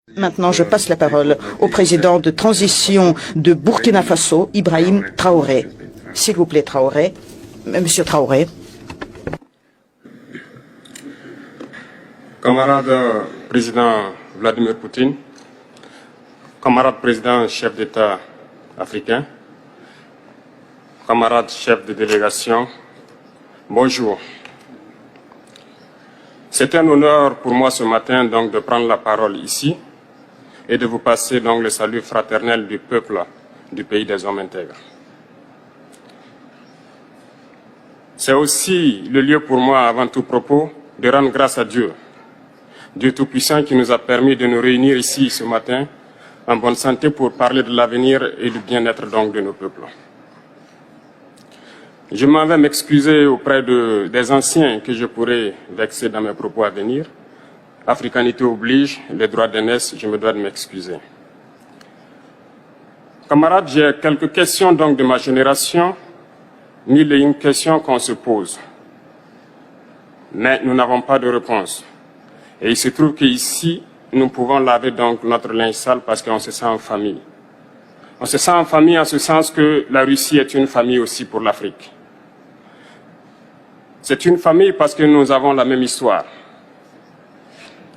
Maintenant, je passe la parole au président de transition de Burkina Faso, Ibrahim Traoré. S'il vous plaît, Traoré. Monsieur Traoré. Camarade président Vladimir Poutine, camarade président chef d'État africain, camarade chef de délégation, bonjour. C'est un honneur pour moi ce matin donc de prendre la parole ici et de vous passer donc le salut fraternel du peuple du pays des hommes intègres. C'est aussi le lieu pour moi, avant tout propos, de rendre grâce à Dieu, Dieu Tout-Puissant qui nous a permis de nous réunir ici ce matin en bonne santé pour parler de l'avenir et du bien-être donc de nos peuples. Je m'en vais m'excuser auprès des anciens que je pourrais vexer dans mes propos à venir. Africanité oblige, les droits d'aînesse, je me dois de m'excuser. Camarades, j'ai quelques questions donc de ma génération, mille et une questions qu'on se pose. Mais nous n'avons pas de réponse. Et il se trouve qu'ici, nous pouvons laver donc notre linge sale parce qu'on se sent en famille. On se sent en famille en ce sens que la Russie est une famille aussi pour l'Afrique. C'est une famille parce que nous avons la même histoire.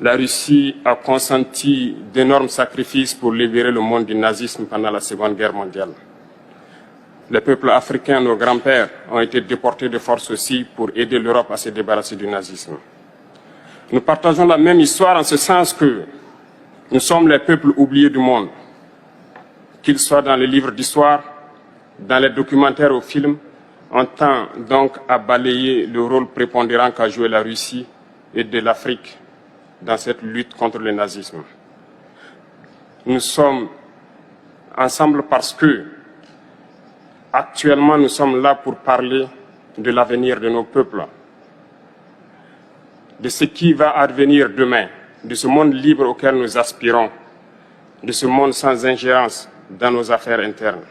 La Russie a consenti d'énormes sacrifices pour libérer le monde du nazisme pendant la Seconde Guerre mondiale. Les peuples africains, nos grands-pères, ont été déportés de force aussi pour aider l'Europe à se débarrasser du nazisme. Nous partageons la même histoire en ce sens que nous sommes les peuples oubliés du monde, qu'ils soient dans les livres d'histoire, dans les documentaires ou films. On tend donc à balayer le rôle prépondérant qu'a joué la Russie et de l'Afrique dans cette lutte contre le nazisme. Nous sommes ensemble parce que, actuellement, nous sommes là pour parler de l'avenir de nos peuples, de ce qui va advenir demain, de ce monde libre auquel nous aspirons, de ce monde sans ingérence dans nos affaires internes.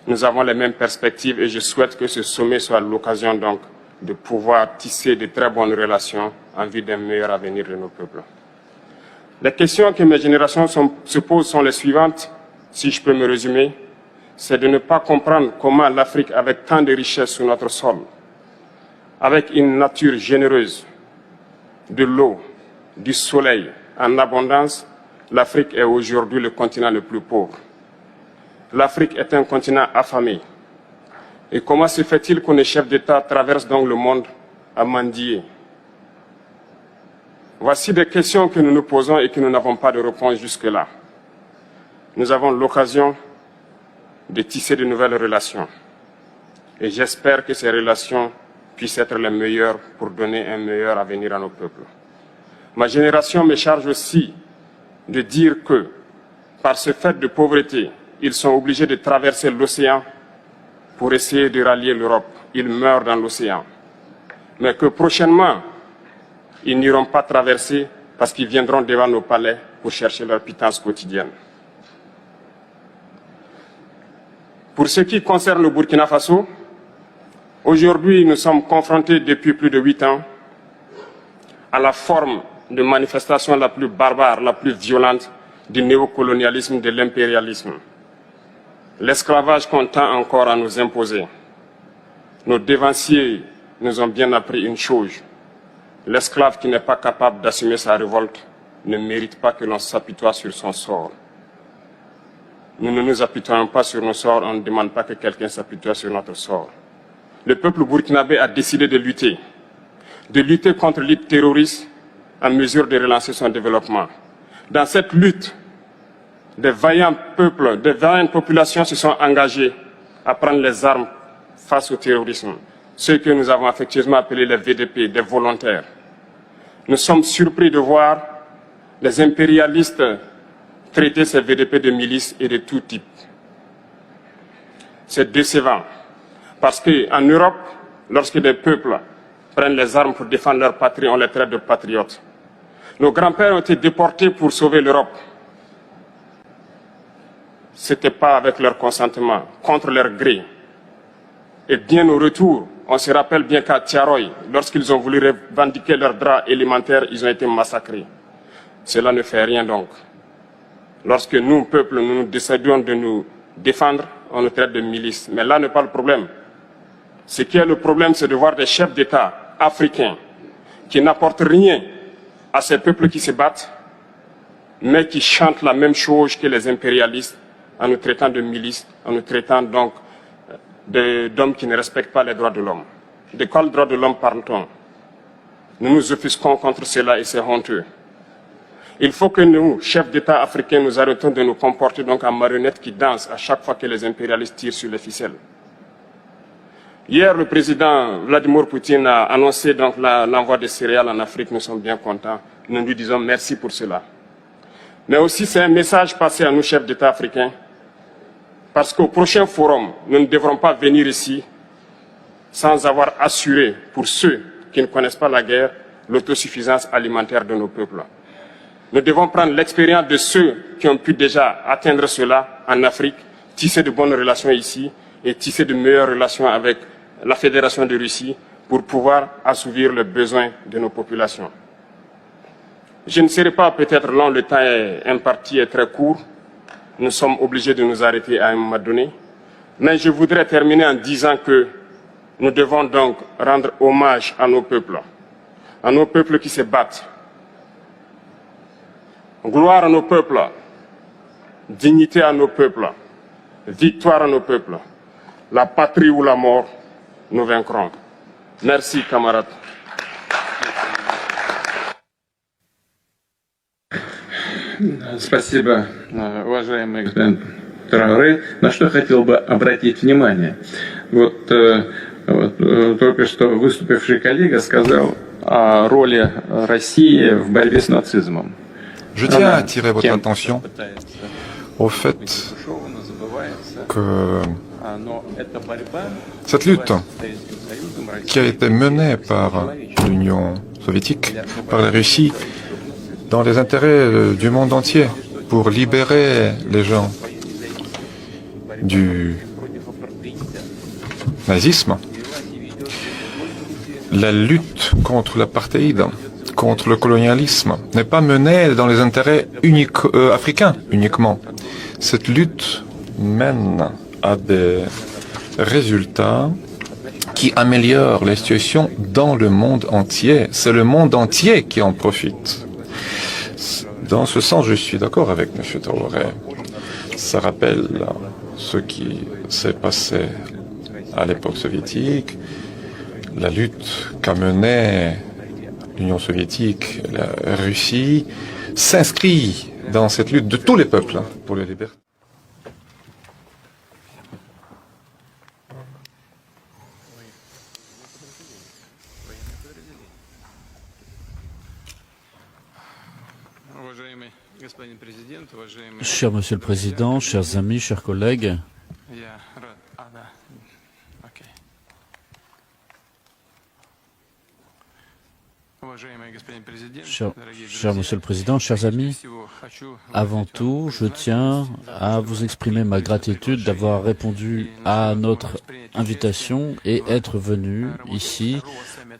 Nous avons les mêmes perspectives et je souhaite que ce sommet soit l'occasion donc de pouvoir tisser de très bonnes relations en vue d'un meilleur avenir de nos peuples. Les questions que mes générations se posent sont les suivantes, si je peux me résumer, c'est de ne pas comprendre comment l'Afrique, avec tant de richesses sur notre sol, avec une nature généreuse, de l'eau, du soleil en abondance, l'Afrique est aujourd'hui le continent le plus pauvre. L'Afrique est un continent affamé. Et comment se fait-il qu'un chef d'État traverse donc le monde à mendier? Voici des questions que nous nous posons et que nous n'avons pas de réponse jusque-là. Nous avons l'occasion de tisser de nouvelles relations. Et j'espère que ces relations puissent être les meilleures pour donner un meilleur avenir à nos peuples. Ma génération me charge aussi de dire que, par ce fait de pauvreté, ils sont obligés de traverser l'océan pour essayer de rallier l'Europe. Ils meurent dans l'océan. Mais que prochainement, ils n'iront pas traverser parce qu'ils viendront devant nos palais pour chercher leur pitance quotidienne. Pour ce qui concerne le Burkina Faso, aujourd'hui, nous sommes confrontés depuis plus de 8 ans à la forme de manifestation la plus barbare, la plus violente du néocolonialisme, de l'impérialisme. L'esclavage qu'on tend encore à nous imposer. Nos dévanciers nous ont bien appris une chose. L'esclave qui n'est pas capable d'assumer sa révolte ne mérite pas que l'on s'apitoie sur son sort. Nous ne nous apitoyons pas sur nos sorts, on ne demande pas que quelqu'un s'apitoie sur notre sort. Le peuple burkinabé a décidé de lutter contre l'île terroriste en mesure de relancer son développement. Dans cette lutte, des vaillants peuples, des vaillantes populations se sont engagées à prendre les armes face au terrorisme. Ceux que nous avons affectueusement appelés les VDP, des volontaires. Nous sommes surpris de voir les impérialistes traiter ces VDP de milices et de tout type. C'est décevant. Parce qu'en Europe, lorsque des peuples prennent les armes pour défendre leur patrie, on les traite de patriotes. Nos grands-pères ont été déportés pour sauver l'Europe. Ce n'était pas avec leur consentement, contre leur gré. Et bien au retour, on se rappelle bien qu'à Tiaroy, lorsqu'ils ont voulu revendiquer leurs droits élémentaires, ils ont été massacrés. Cela ne fait rien donc. Lorsque nous, peuple, nous décidons de nous défendre, on nous traite de milices. Mais là n'est pas le problème. Ce qui est le problème, c'est de voir des chefs d'État africains qui n'apportent rien à ces peuples qui se battent, mais qui chantent la même chose que les impérialistes en nous traitant de milices, en nous traitant donc d'hommes qui ne respectent pas les droits de l'homme. De quels droits de l'homme parle-t-on? Nous nous offusquons contre cela et c'est honteux. Il faut que nous, chefs d'État africains, nous arrêtons de nous comporter donc en marionnettes qui dansent à chaque fois que les impérialistes tirent sur les ficelles. Hier, le président Vladimir Poutine a annoncé donc l'envoi de céréales en Afrique. Nous sommes bien contents. Nous lui disons merci pour cela. Mais aussi, c'est un message passé à nous, chefs d'État africains, parce qu'au prochain forum, nous ne devrons pas venir ici sans avoir assuré, pour ceux qui ne connaissent pas la guerre, l'autosuffisance alimentaire de nos peuples. Nous devons prendre l'expérience de ceux qui ont pu déjà atteindre cela en Afrique, tisser de bonnes relations ici et tisser de meilleures relations avec la Fédération de Russie pour pouvoir assouvir les besoins de nos populations. Je ne serai pas peut-être long, le temps imparti est très court. Nous sommes obligés de nous arrêter à un moment donné. Mais je voudrais terminer en disant que nous devons donc rendre hommage à nos peuples qui se battent. Gloire à nos peuples, dignité à nos peuples, victoire à nos peuples. La patrie ou la mort, nous vaincrons. Merci, camarades. Спасибо, уважаемый господин Трауре. На что хотел бы обратить внимание. Вот только что выступивший коллега сказал о роли России в борьбе с нацизмом. Je tiens à attirer votre attention au fait que cette lutte qui a été menée par l'Union soviétique, par la Russie, dans les intérêts du monde entier, pour libérer les gens du nazisme, la lutte contre l'apartheid, contre le colonialisme, n'est pas menée dans les intérêts africains uniquement. Cette lutte mène à des résultats qui améliorent les situations dans le monde entier. C'est le monde entier qui en profite. Dans ce sens, je suis d'accord avec M. Traoré. Ça rappelle ce qui s'est passé à l'époque soviétique, la lutte qu'a menée l'Union soviétique, la Russie, s'inscrit dans cette lutte de tous les peuples pour la liberté. Cher Monsieur le Président, chers amis, chers collègues, cher Monsieur le Président, chers amis, avant tout, je tiens à vous exprimer ma gratitude d'avoir répondu à notre invitation et être venu ici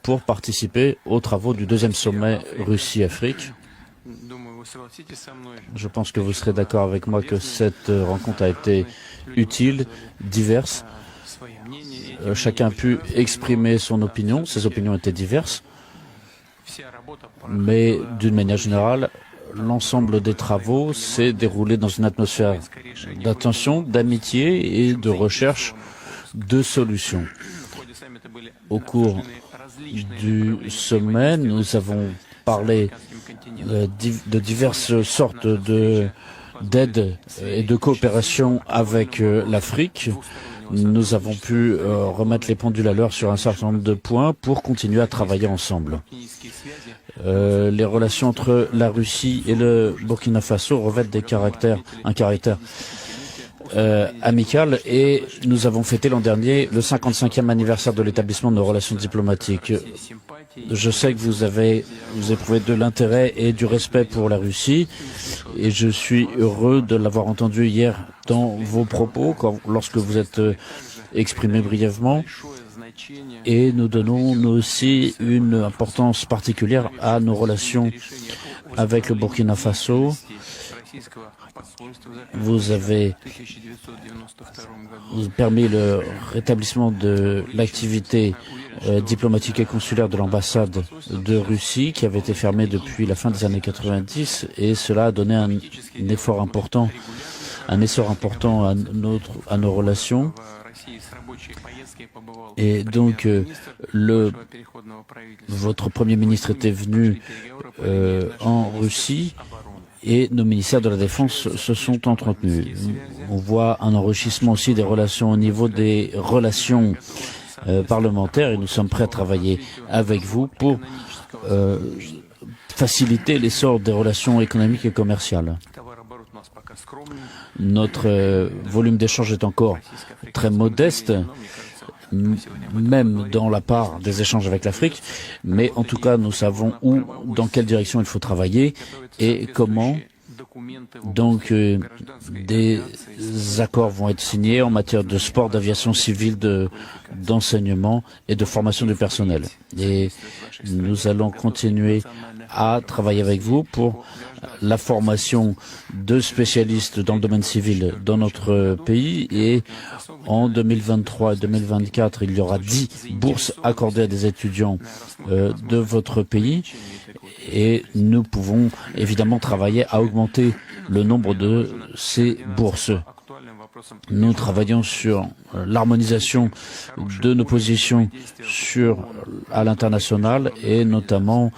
pour participer aux travaux du deuxième sommet Russie-Afrique. Je pense que vous serez d'accord avec moi que cette rencontre a été utile, diverse. Chacun a pu exprimer son opinion, ses opinions étaient diverses. Mais d'une manière générale, l'ensemble des travaux s'est déroulé dans une atmosphère d'attention, d'amitié et de recherche de solutions. Au cours du sommet, nous avons parlé de diverses sortes d'aide et de coopération avec l'Afrique. Nous avons pu remettre les pendules à l'heure sur un certain nombre de points pour continuer à travailler ensemble. Les relations entre la Russie et le Burkina Faso revêtent un caractère amical et nous avons fêté l'an dernier le 55e anniversaire de l'établissement de nos relations diplomatiques. Je sais que vous éprouvez de l'intérêt et du respect pour la Russie et je suis heureux de l'avoir entendu hier dans vos propos lorsque vous êtes exprimé brièvement. Et nous donnons nous aussi une importance particulière à nos relations Avec le Burkina Faso, vous avez permis le rétablissement de l'activité diplomatique et consulaire de l'ambassade de Russie qui avait été fermée depuis la fin des années 90 et cela a donné un essor important à nos relations. Et donc, votre Premier ministre était venu en Russie et nos ministères de la Défense se sont entretenus. On voit un enrichissement aussi des relations au niveau des relations parlementaires et nous sommes prêts à travailler avec vous pour faciliter l'essor des relations économiques et commerciales. Notre volume d'échange est encore très modeste, même dans la part des échanges avec l'Afrique, mais en tout cas nous savons dans quelle direction il faut travailler et comment. Donc des accords vont être signés en matière de sport, d'aviation civile, d'enseignement et de formation du personnel. Et nous allons continuer à travailler avec vous pour la formation de spécialistes dans le domaine civil dans notre pays et en 2023 et 2024, il y aura 10 bourses accordées à des étudiants de votre pays et nous pouvons évidemment travailler à augmenter le nombre de ces bourses. Nous travaillons sur l'harmonisation de nos positions à l'international et notamment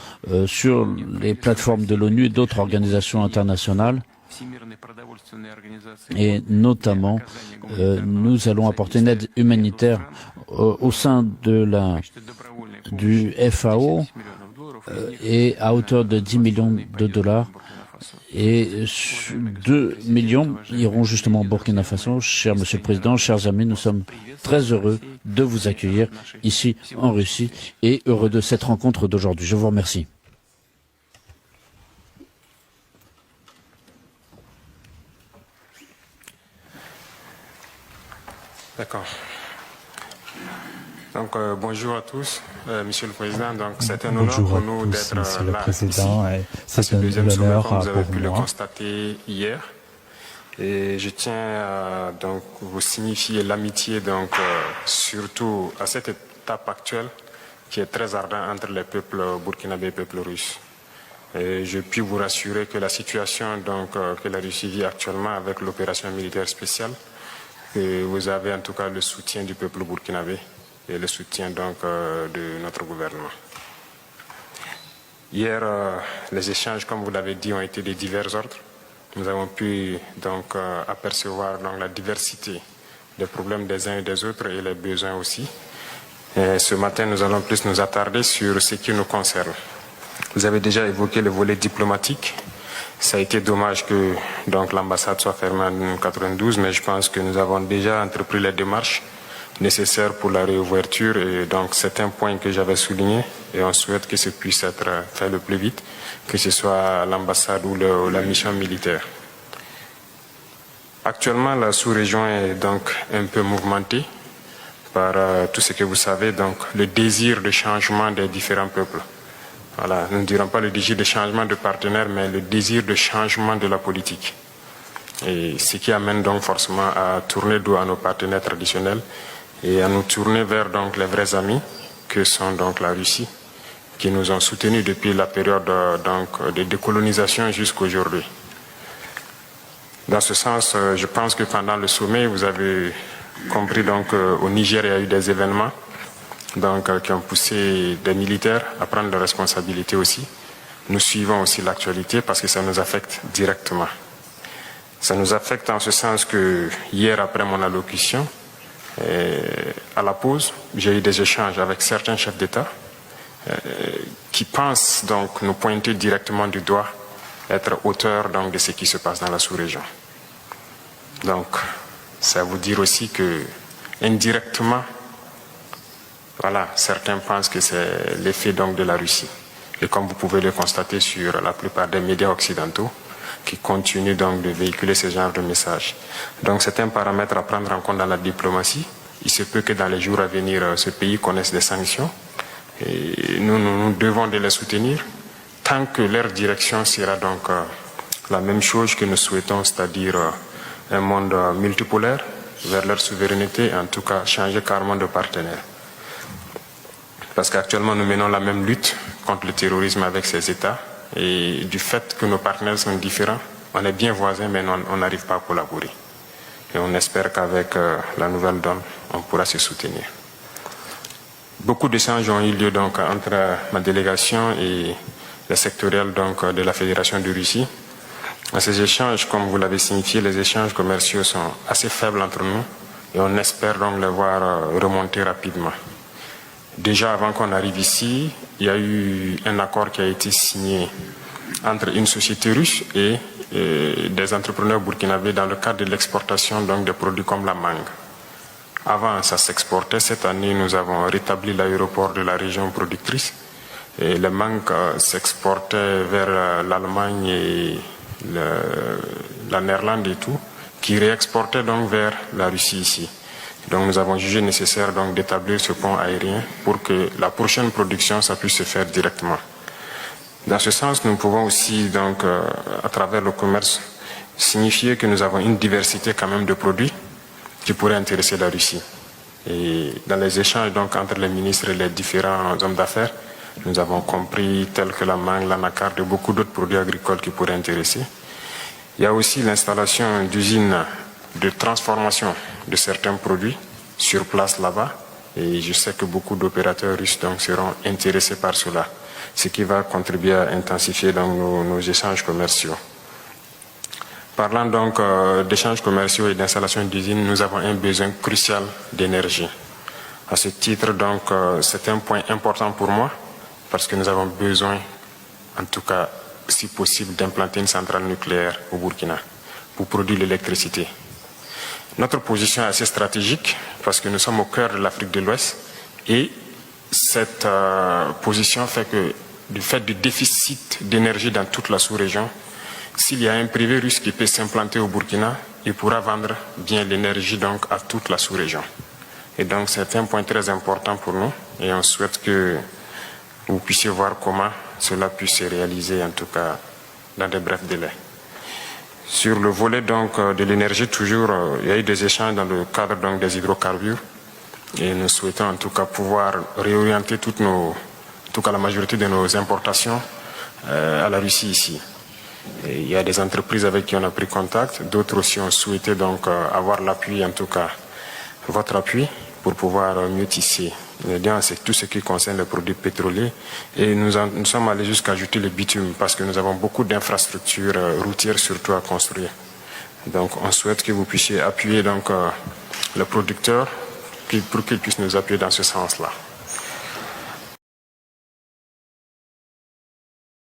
sur les plateformes de l'ONU et d'autres organisations internationales. Et notamment, nous allons apporter une aide humanitaire au sein du FAO et à hauteur de 10 millions de dollars. Et 2 millions iront justement au Burkina Faso. Cher Monsieur le Président, chers amis, nous sommes très heureux de vous accueillir ici en Russie et heureux de cette rencontre d'aujourd'hui. Je vous remercie. D'accord. Donc, bonjour à tous, Monsieur le Président. Donc, c'est un honneur pour nous d'être là ici. C'est le deuxième sommet, comme vous avez pu le constater hier. Et je tiens à donc vous signifier l'amitié, donc surtout à cette étape actuelle qui est très ardente entre les peuples burkinabés et les peuples russes. Et je puis vous rassurer que la situation donc que la Russie vit actuellement avec l'opération militaire spéciale, que vous avez en tout cas le soutien du peuple burkinabé et le soutien donc de notre gouvernement. Hier, les échanges, comme vous l'avez dit, ont été de divers ordres. Nous avons pu donc apercevoir donc, la diversité des problèmes des uns et des autres et les besoins aussi. Et ce matin, nous allons plus nous attarder sur ce qui nous concerne. Vous avez déjà évoqué le volet diplomatique. Ça a été dommage que donc l'ambassade soit fermée en 1992, mais je pense que nous avons déjà entrepris les démarches nécessaires pour la réouverture et donc c'est un point que j'avais souligné et on souhaite que ce puisse être fait le plus vite, que ce soit l'ambassade ou la mission militaire. Actuellement, la sous-région est donc un peu mouvementée par tout ce que vous savez, donc le désir de changement des différents peuples. Voilà, nous ne dirons pas le désir de changement de partenaire, mais le désir de changement de la politique. Et ce qui amène donc forcément à tourner dos à nos partenaires traditionnels et à nous tourner vers donc les vrais amis que sont donc la Russie, qui nous ont soutenus depuis la période donc de décolonisation jusqu'à aujourd'hui. Dans ce sens, je pense que pendant le sommet, vous avez compris donc au Niger, il y a eu des événements donc, qui ont poussé des militaires à prendre leurs responsabilités aussi. Nous suivons aussi l'actualité parce que ça nous affecte directement. Ça nous affecte en ce sens que hier, après mon allocution, à la pause, j'ai eu des échanges avec certains chefs d'État qui pensent donc nous pointer directement du doigt, être auteurs donc de ce qui se passe dans la sous-région. Donc, ça veut dire aussi que indirectement, voilà, certains pensent que c'est l'effet donc de la Russie. Et comme vous pouvez le constater sur la plupart des médias occidentaux, qui continuent donc de véhiculer ce genre de messages. Donc c'est un paramètre à prendre en compte dans la diplomatie. Il se peut que dans les jours à venir, ce pays connaisse des sanctions. Et nous devons de les soutenir. tant que leur direction sera donc la même chose que nous souhaitons, c'est-à-dire un monde multipolaire vers leur souveraineté, en tout cas changer carrément de partenaire. Parce qu'actuellement nous menons la même lutte contre le terrorisme avec ces États, et du fait que nos partenaires sont différents, on est bien voisins mais on n'arrive pas à collaborer. Et on espère qu'avec la nouvelle donne, on pourra se soutenir. Beaucoup d'échanges ont eu lieu donc entre ma délégation et les sectoriels donc de la Fédération de Russie. À ces échanges, comme vous l'avez signifié, les échanges commerciaux sont assez faibles entre nous et on espère donc les voir remonter rapidement. Déjà avant qu'on arrive ici, il y a eu un accord qui a été signé entre une société russe et des entrepreneurs burkinabés dans le cadre de l'exportation donc des produits comme la mangue. Avant, ça s'exportait. Cette année, nous avons rétabli l'aéroport de la région productrice. Et les mangues s'exportaient vers l'Allemagne et la Néerlande et tout, qui réexportaient donc vers la Russie ici. Donc nous avons jugé nécessaire donc d'établir ce pont aérien pour que la prochaine production, ça puisse se faire directement. Dans ce sens, nous pouvons aussi donc, à travers le commerce, signifier que nous avons une diversité quand même de produits qui pourrait intéresser la Russie. Et dans les échanges donc, entre les ministres et les différents hommes d'affaires, nous avons compris tels que la mangue, l'anacarde et beaucoup d'autres produits agricoles qui pourraient intéresser. Il y a aussi l'installation d'usines de transformation de certains produits sur place là-bas. Et je sais que beaucoup d'opérateurs russes donc, seront intéressés par cela, ce qui va contribuer à intensifier donc, nos échanges commerciaux. Parlant donc d'échanges commerciaux et d'installation d'usines, nous avons un besoin crucial d'énergie. À ce titre, donc, c'est un point important pour moi parce que nous avons besoin, en tout cas, si possible, d'implanter une centrale nucléaire au Burkina pour produire l'électricité. Notre position est assez stratégique parce que nous sommes au cœur de l'Afrique de l'Ouest et cette position fait que, du fait du déficit d'énergie dans toute la sous-région, s'il y a un privé russe qui peut s'implanter au Burkina, il pourra vendre bien l'énergie donc à toute la sous-région. Et donc c'est un point très important pour nous et on souhaite que vous puissiez voir comment cela puisse se réaliser en tout cas dans de brefs délais. Sur le volet donc de l'énergie, toujours, il y a eu des échanges dans le cadre donc des hydrocarbures et nous souhaitons en tout cas pouvoir réorienter en tout cas la majorité de nos importations à la Russie ici. Et il y a des entreprises avec qui on a pris contact, d'autres aussi ont souhaité donc avoir l'appui, en tout cas votre appui, pour pouvoir mieux tisser. C'est tout ce qui concerne les produits pétroliers et nous sommes allés jusqu'à ajouter le bitume parce que nous avons beaucoup d'infrastructures routières surtout à construire. Donc on souhaite que vous puissiez appuyer donc les producteurs pour qu'ils puissent nous appuyer dans ce sens-là.